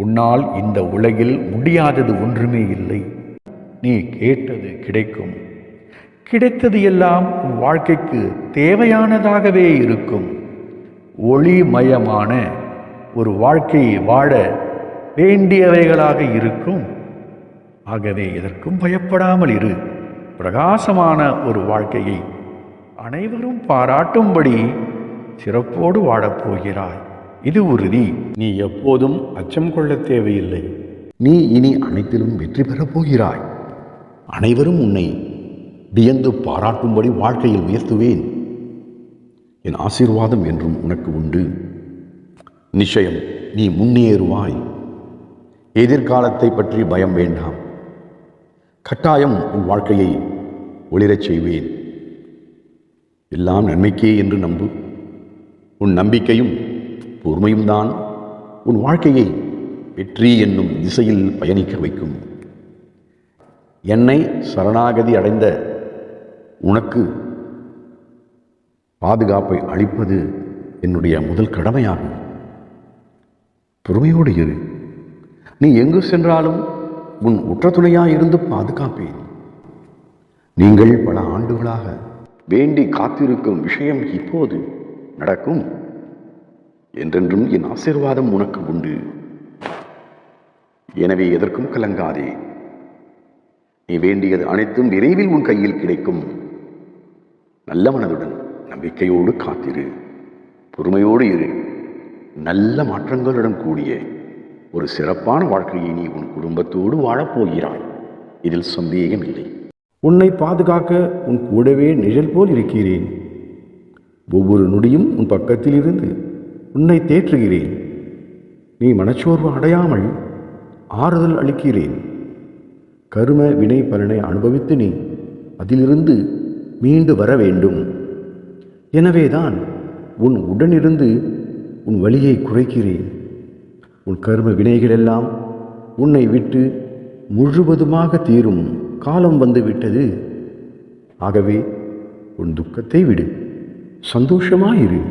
உன்னால் இந்த உலகில் முடியாதது ஒன்றுமே இல்லை. நீ கேட்டது கிடைக்கும். கிடைத்தது எல்லாம் உன் வாழ்க்கைக்கு தேவையானதாகவே இருக்கும். ஒளிமயமான ஒரு வாழ்க்கையை வாழ வேண்டியவைகளாக இருக்கும். ஆகவே எதற்கும் பயப்படாமல் இரு. பிரகாசமான ஒரு வாழ்க்கையை அனைவரும் பாராட்டும்படி சிறப்போடு வாழப்போகிறாய். இது உறுதி. நீ எப்போதும் அச்சம் கொள்ள தேவையில்லை. நீ இனி அனைத்திலும் வெற்றி பெறப் போகிறாய். அனைவரும் உன்னை வியந்து பாராட்டும்படி வாழ்க்கையில் உயர்த்துவேன். என் ஆசீர்வாதம் என்றும் உனக்கு உண்டு. நிச்சயம் நீ முன்னேறுவாய். எதிர்காலத்தை பற்றி பயம் வேண்டாம். கட்டாயம் உன் வாழ்க்கையை ஒளிரச் செய்வேன். எல்லாம் நன்மைக்கே என்று நம்பு. உன் நம்பிக்கையும் பொறுமையும் தான் உன் வாழ்க்கையை வெற்றி என்னும் திசையில் பயணிக்க வைக்கும். என்னை சரணாகதி அடைந்த உனக்கு பாதுகாப்பை அளிப்பது என்னுடைய முதல் கடமையாகும். பொறுமையோடு இரு. நீ எங்கு சென்றாலும் உன் உற்ற துணையாயிருந்து பாதுகாப்பேன். நீங்கள் பல ஆண்டுகளாக வேண்டி காத்திருக்கும் விஷயம் இப்போது நடக்கும். என்றென்றும் என் ஆசீர்வாதம் உனக்கு உண்டு. எனவே எதற்கும் கலங்காதே. நீ வேண்டியது அனைத்தும் விரைவில் உன் கையில் கிடைக்கும். நல்ல மனதுடன் நம்பிக்கையோடு காத்திரு. பொறுமையோடு இரு. நல்ல மாற்றங்களுடன் கூடிய ஒரு சிறப்பான வாழ்க்கையை நீ உன் குடும்பத்தோடு வாழப்போகிறாய். இதில் சந்தேகம் இல்லை. உன்னை பாதுகாக்க உன் கூடவே நிழல் போல் இருக்கிறேன். ஒவ்வொரு நொடியும் உன் பக்கத்தில் இருந்து உன்னை தேற்றுகிறேன். நீ மனச்சோர்வு அடையாமல் ஆறுதல் அளிக்கிறேன். கரும வினை பலனை அனுபவித்து நீ அதிலிருந்து மீண்டு வர வேண்டும். எனவேதான் உன் உடனிருந்து உன் வலியை குறைக்கிறேன். உன் கர்ம வினைகளெல்லாம் உன்னை விட்டு முழுவதுமாக தீரும் காலம் வந்துவிட்டது. ஆகவே உன் துக்கத்தை விடு. சந்தோஷமாயிரு.